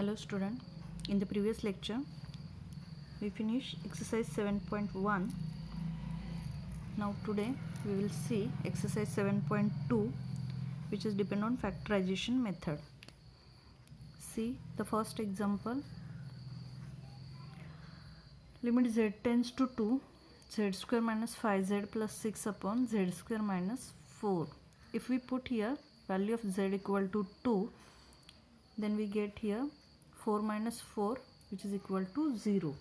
Hello student, in the previous lecture we finished exercise 7.1. Now today we will see exercise 7.2, which is depend on factorization method. See the first example. Limit z tends to 2, z square minus 5z plus 6 upon z square minus 4. If we put here value of z equal to 2, then we get here 4 minus 4 which is equal to 0.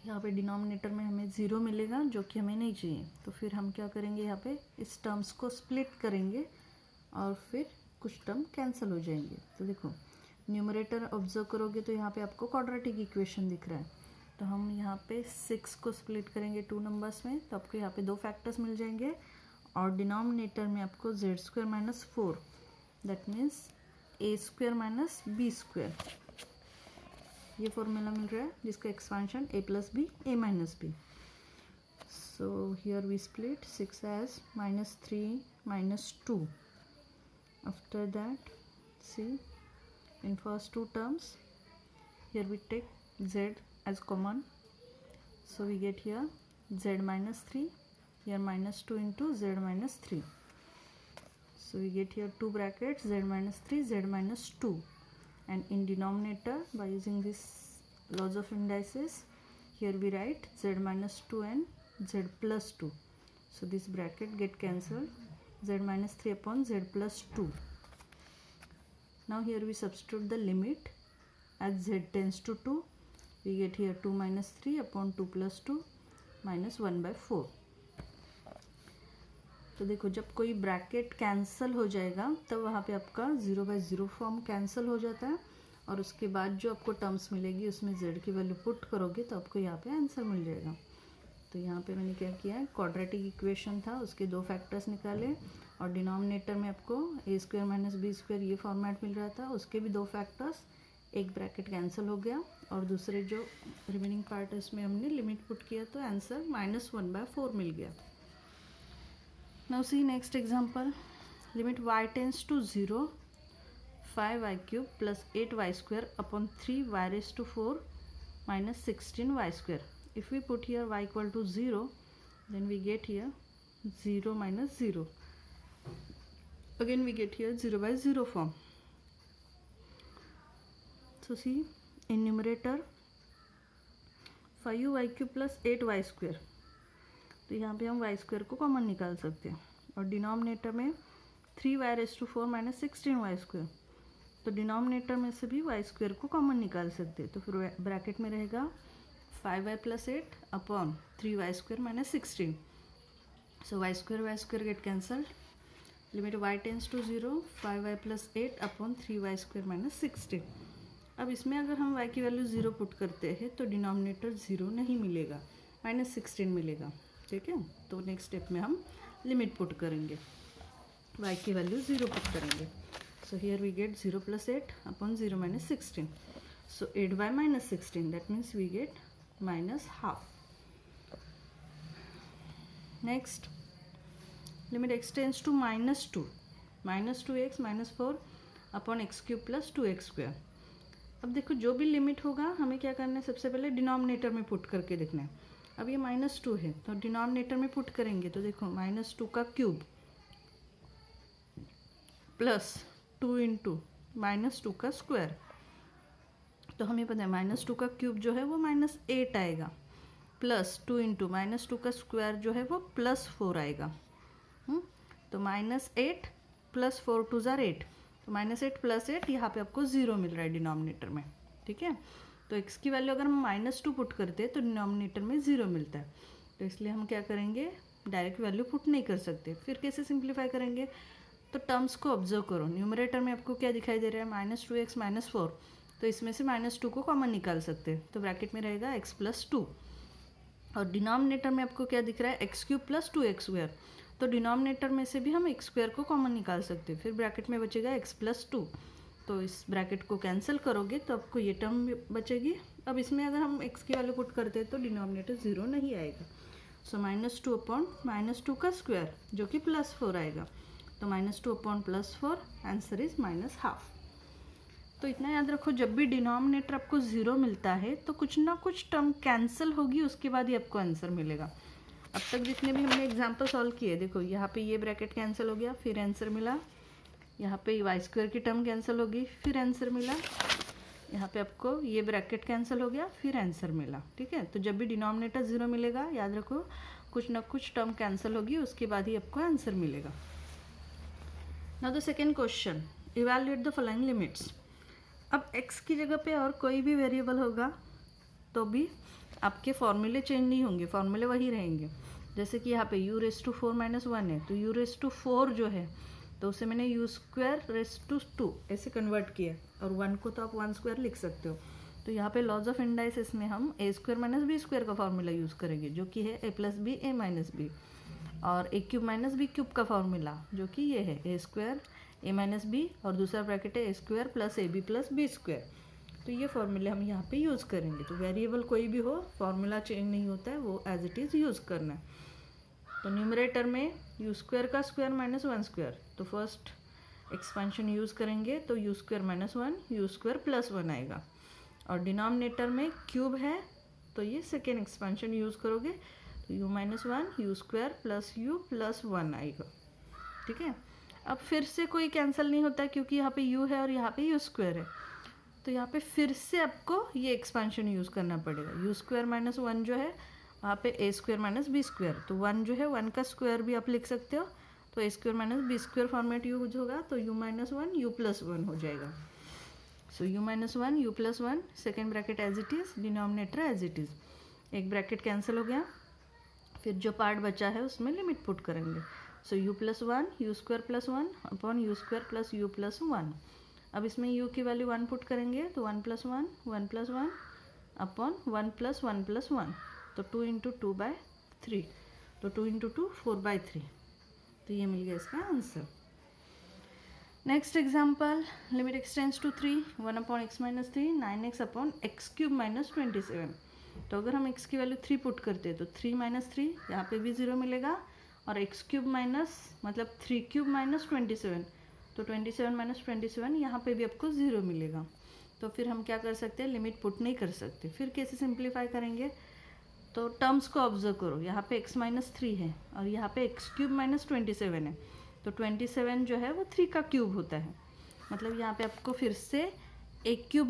यहाँ पे denominator में हमें 0 मिलेगा जो कि हमें नहीं चाहिए, तो फिर हम क्या करेंगे, यहाँ पे इस टर्म्स को स्प्लिट करेंगे और फिर कुछ टर्म कैंसिल हो जाएंगे. तो देखो न्यूमरेटर ऑब्जर्व करोगे तो यहाँ पे आपको क्वाड्रेटिक इक्वेशन दिख रहा है. तो हम यहाँ पे 6 को स्प्लिट करेंगे 2 नंबर्स में, तो आपको यहाँ पे 2 फैक्टर्स मिल जाएंगे और डिनोमिनेटर में आपको z square minus 4, that means a square minus B square, ये फॉर्मूला मिल रहा है जिसका expansion a plus B a minus B. So here we split 6 as minus 3 minus 2. After that see in first 2 terms here we take z as common, so we get here z minus 3, here minus 2 into z minus 3. So we get here 2 brackets z minus 3 z minus 2, and in denominator by using this laws of indices here we write z minus 2 and z plus 2. So this bracket get cancelled, z minus 3 upon z plus 2. Now here we substitute the limit as z tends to 2, we get here 2 minus 3 upon 2 plus 2 minus 1 by 4. तो देखो जब कोई bracket cancel हो जाएगा तब वहाँ पे आपका 0/0 फॉर्म कैंसिल हो जाता है, और उसके बाद जो आपको टर्म्स मिलेगी उसमें z की वैल्यू पुट करोगे तो आपको यहाँ पे आंसर मिल जाएगा. तो यहाँ पे मैंने क्या किया है, क्वाड्रेटिक इक्वेशन था उसके 2 फैक्टर्स निकाले और डिनोमिनेटर में आपको a square minus B square ये फॉर्मेट मिल रहा था, उसके भी 2 फैक्टर्स, एक ब्रैकेट कैंसिल हो गया और दूसरे जो रिमेनिंग पार्ट है उसमें हमने लिमिट पुट किया तो आंसर -1/4 मिल गया. Now see next example. Limit y tends to 0, 5y cube plus 8y square upon 3y raised to 4 minus 16y square. If we put here y equal to 0, then we get here 0 minus 0. Again we get here 0/0 form. So see in numerator 5y cube plus 8y square, तो यहाँ पे हम y square को common निकाल सकते हैं, और denominator में 3y raise to 4 minus 16y square, तो डिनोमिनेटर में से भी y स्क्वायर को कॉमन निकाल सकते हैं. तो फिर ब्रैकेट में रहेगा 5y plus 8 upon 3y square minus 16. So y square get cancelled. Limit y tends to 0, 5y plus 8 upon 3y square minus 16. अब इसमें अगर हम y की वैल्यू 0 पुट करते हैं तो डिनोमिनेटर 0 नहीं मिलेगा, -16 मिलेगा. ठीक है, तो नेक्स्ट स्टेप में हम लिमिट पुट करेंगे, y की वैल्यू 0 पुट करेंगे. So here we get 0 plus 8 upon 0 minus 16. So 8y minus 16, that means we get -12. Next limit x tends to -2, -2x minus 4 upon x cube plus 2x square. अब देखो जो भी limit होगा हमें क्या करना है, सबसे पहले डिनोमिनेटर में पुट करके देखना है. अब ये -2 है तो डिनोमिनेटर में पुट करेंगे तो देखो -2 का क्यूब प्लस 2 इंटू -2 का स्क्वायर, तो हमें पता है -2 का क्यूब जो है वो -8 आएगा, प्लस 2 इंटू -2 का स्क्वायर जो है वो +4 आएगा. तो -8 प्लस 4 2 ज़ार 8, तो -8 प्लस 8 यहाँ पे आपको 0 मिल रहा है डिनोमिनेटर में. ठीक है, तो x की वैल्यू अगर हम -2 पुट करते हैं तो डिनोमिनेटर में 0 मिलता है, तो इसलिए हम क्या करेंगे, डायरेक्ट वैल्यू पुट नहीं कर सकते. फिर कैसे सिंप्लीफाई करेंगे, तो टर्म्स को ऑब्जर्व करो. न्यूमरेटर में आपको क्या दिखाई दे रहा है, -2x माइनस 4, तो इसमें से -2 को कॉमन निकाल सकते हैं, तो ब्रैकेट में रहेगा x प्लस 2. और डिनोमिनेटर में आपको क्या दिख रहा है, x cube plus 2x square, तो डिनोमिनेटर में से भी हम x स्क्वायर को कॉमन निकाल सकते हैं. फिर ब्रैकेट में बचेगा x प्लस 2, तो इस ब्रैकेट को कैंसिल करोगे तो आपको ये टर्म बचेगी. अब इसमें अगर हम x की वैल्यू पुट करते हैं तो डिनोमिनेटर 0 नहीं आएगा. सो -2 अपॉन -2 का स्क्वायर जो कि +4 आएगा, तो -2 अपॉन +4 आंसर इज -12. तो इतना याद रखो, जब भी डिनोमिनेटर आपको 0 मिलता है तो कुछ ना कुछ टर्म कैंसिल होगी, उसके बाद ही आपको आंसर मिलेगा। अब तक जितने भी हमने एग्जाम्पल सॉल्व किए, देखो यहाँ पे ये ब्रैकेट कैंसिल हो गया, फिर आंसर मिला। यहाँ पे वाई स्क्वायर की टर्म कैंसिल होगी, फिर आंसर मिला। यहाँ पे आपको ये ब्रैकेट कैंसिल हो गया, फिर आंसर मिला। ठीक है, तो जब भी डिनोमिनेटर 0 मिलेगा, याद रखो कुछ ना कुछ टर्म कैंसिल होगी, उसके बाद ही आपको आंसर मिलेगा। Now the second question, evaluate the following limits. अब x की जगह पे और कोई भी वेरिएबल होगा तो भी आपके फॉर्मूले चेंज नहीं होंगे, फॉर्मूले वही रहेंगे। जैसे कि यहाँ पे u⁻⁻1 है, तो u⁴ जो है तो उसे मैंने u²⁻²⁴ ऐसे कन्वर्ट किया, और 1 को तो आप 1² लिख सकते हो। तो यहाँ पे लॉज ऑफ इंडाइसिस में हम a² - b² का फॉर्मूला यूज़ करेंगे, जो कि है a + b a - b, और a³ - b³ का फॉर्मूला जो कि ये है a² a - b, और दूसरा ब्रैकेट है a² + ab + b²। तो ये फॉर्मूले हम यहाँ पे यूज़ करेंगे। तो वेरिएबल कोई भी हो, फॉर्मूला चेंज नहीं होता है, वो एज इट इज़ यूज़ करना है। तो न्यूमरेटर में u² का स्क्वायर - 1², तो फर्स्ट एक्सपेंशन यूज़ करेंगे तो u² - 1 u² + 1 आएगा। और डिनोमिनेटर में क्यूब है तो ये सेकेंड एक्सपेंशन यूज़ करोगे तो u - 1 u² + u + 1 आएगा। ठीक है, अब फिर से कोई कैंसिल नहीं होता है क्योंकि यहाँ पे u है और यहाँ पे u² है, तो यहाँ पे फिर से आपको ये एक्सपेंशन यूज़ करना पड़ेगा। u² - 1 जो है वहाँ पे a² - b², तो 1 जो है 1 का स्क्वायर भी आप लिख सकते हो, तो a² - b² फॉर्मेट यूज होगा, तो u - 1 u + 1 हो जाएगा। So u - 1 u + 1, second bracket as it is, denominator as it is, एक ब्रैकेट कैंसिल हो गया, फिर जो पार्ट बचा है उसमें लिमिट पुट करेंगे। सो u + 1 u² + 1 upon u² + u + 1। अब इसमें u की वैल्यू 1 पुट करेंगे तो 1 + 1 1 + 1 अपॉन 1 + 1 + 1, तो 2 × 2/3, तो 2 × 2 4/3, तो ये मिल गया इसका answer. Next example, limit x tends to 3 1 upon x - 3 9x upon x³ - 27। तो अगर हम x की वैल्यू 3 पुट करते हैं तो 3 - 3 यहाँ पे भी 0 मिलेगा, और x³ मतलब 3³ - 27, तो 27 - 27 यहाँ पे भी आपको 0 मिलेगा। तो फिर हम क्या कर सकते हैं, लिमिट पुट नहीं कर सकते। फिर कैसे सिंप्लीफाई करेंगे, तो टर्म्स को ऑब्जर्व करो, यहाँ पे x - 3 है और यहाँ पे x³ - 27 है, तो 27 जो है वो 3 का क्यूब होता है, मतलब यहाँ पे आपको फिर से a³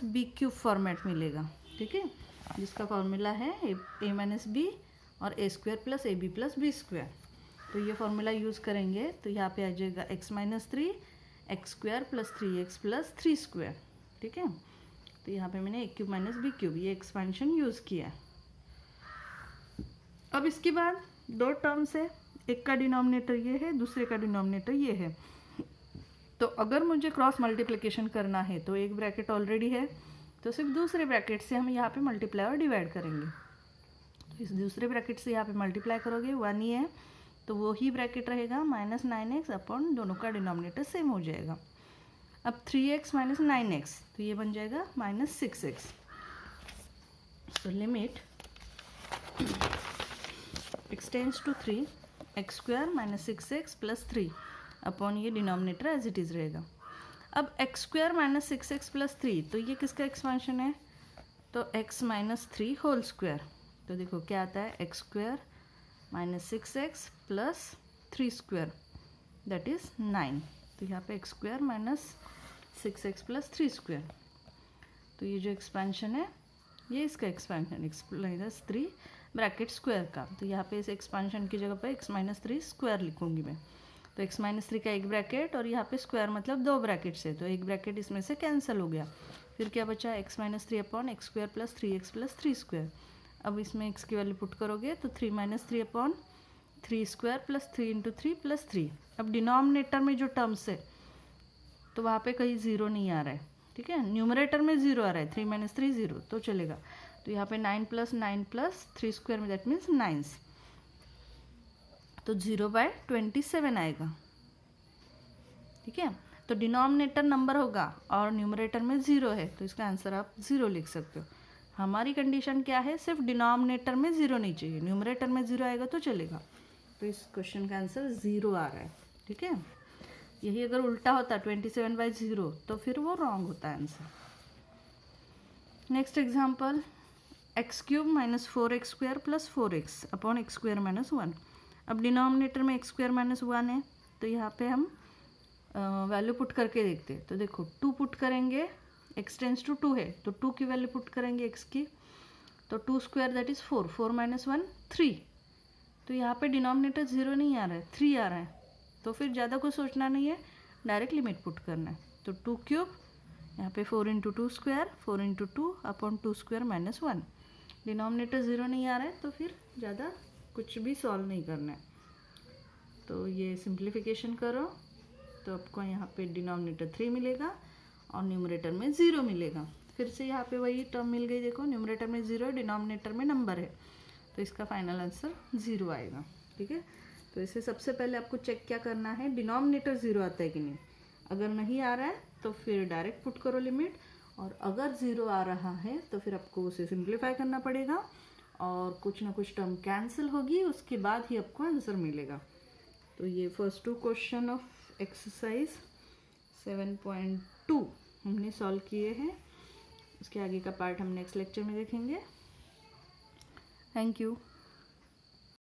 - b³ फॉर्मेट मिलेगा। ठीक है, जिसका फॉर्मूला है a - b और a² + ab + b²। तो ये फॉर्मूला यूज़ करेंगे तो यहाँ पे आ जाएगा x - 3 x² + 3x + 3²। ठीक है, तो यहाँ पे मैंने a³ - b³ ये एक्सपेंशन यूज़ किया है। अब इसके बाद दो टर्म्स है, एक का डिनोमिनेटर ये है, दूसरे का डिनोमिनेटर ये है। तो अगर मुझे क्रॉस मल्टीप्लिकेशन करना है तो एक ब्रैकेट ऑलरेडी है, तो सिर्फ दूसरे ब्रैकेट से हम यहाँ पे मल्टीप्लाई और डिवाइड करेंगे। तो इस दूसरे ब्रैकेट से यहाँ पे मल्टीप्लाई करोगे 1 ही है, तो वो ही ब्रैकेट रहेगा -9x अपॉन दोनों का डिनोमिनेटर सेम हो जाएगा। अब 3x - 9x, तो ये बन जाएगा -6x। तो limit x tends to 3 x² - 6x + 3 upon ये डिनोमिनेटर एज इट इज़ रहेगा। अब x² - 6x + 3, तो ये किसका एक्सपेंशन है, तो x - 3 होल स्क्वायर। तो देखो क्या आता है, x² - 6x + 3² दैट इज़ 9। तो यहाँ पे x² - 6x + 3², तो ये जो एक्सपेंशन है ये इसका एक्सपेंशन x - 3 ब्रैकेट स्क्वायर का। तो यहाँ पे इस एक्सपेंशन की जगह पे x - 3 स्क्वायर लिखूंगी मैं। तो x - 3 का एक ब्रैकेट और यहाँ पे स्क्वायर मतलब 2 ब्रैकेट से, तो एक ब्रैकेट इसमें से कैंसिल हो गया। फिर क्या बचा, x - 3 अपॉन x² + 3x + 3²। अब इसमें x की वैल्यू पुट करोगे तो 3 - 3 अपॉन 3² + 3 × 3 + 3। अब डिनोमिनेटर में जो टर्म्स है तो वहाँ पे कहीं 0 नहीं आ रहा है। ठीक है, न्यूमरेटर में 0 आ रहा है, 3 - 3 0 तो चलेगा। तो यहाँ पे 9 + 9 + 3² में दैट मीन्स 9, तो 0/27 आएगा। ठीक है, तो डिनोमिनेटर नंबर होगा और न्यूमरेटर में 0 है, तो इसका आंसर आप 0 लिख सकते हो। हमारी कंडीशन क्या है, सिर्फ डिनोमिनेटर में 0 नहीं चाहिए, न्यूमरेटर में 0 आएगा तो चलेगा। तो इस क्वेश्चन का आंसर 0 आ रहा है। ठीक है, यही अगर उल्टा होता 27/0 तो फिर वो रॉन्ग होता है answer. Next example, x³ - 4x² + 4x upon x² - 1। अब डिनोमिनेटर में x² - 1 है, तो यहाँ पे हम वैल्यू पुट करके देखते हैं। तो देखो 2 पुट करेंगे, x टेंस टू 2 है तो 2 की वैल्यू पुट करेंगे x की, तो 2² दैट इज़ 4, 4 - 1 3। तो यहाँ पे डिनोमिनेटर 0 नहीं आ रहा है, 3 आ रहा है, तो फिर ज़्यादा कुछ सोचना नहीं है, डायरेक्ट लिमिट पुट करना है। तो 2³ यहाँ पे 4 × 2², 4 × 2 अपॉन 2² - 1। डिनोमिनेटर 0 नहीं आ रहा है, तो फिर ज़्यादा कुछ भी सॉल्व नहीं करना है। तो ये सिंप्लीफिकेशन करो तो आपको यहाँ पे डिनोमिनेटर 3 मिलेगा और न्यूमरेटर में 0 मिलेगा। फिर से यहाँ पे वही टर्म मिल गई, देखो न्यूमरेटर में 0 है, डिनोमिनेटर में नंबर है, तो इसका फाइनल आंसर 0 आएगा। ठीक है, तो इसे सबसे पहले आपको चेक क्या करना है, डिनोमिनेटर 0 आता है कि नहीं। अगर नहीं आ रहा है तो फिर डायरेक्ट पुट करो लिमिट, और अगर 0 आ रहा है तो फिर आपको उसे सिंप्लीफाई करना पड़ेगा और कुछ ना कुछ टर्म कैंसिल होगी, उसके बाद ही आपको आंसर मिलेगा। तो ये फर्स्ट 2 क्वेश्चन ऑफ एक्सरसाइज 7.2 हमने सॉल्व किए हैं। इसके आगे का पार्ट हम नेक्स्ट लेक्चर में देखेंगे। Thank you.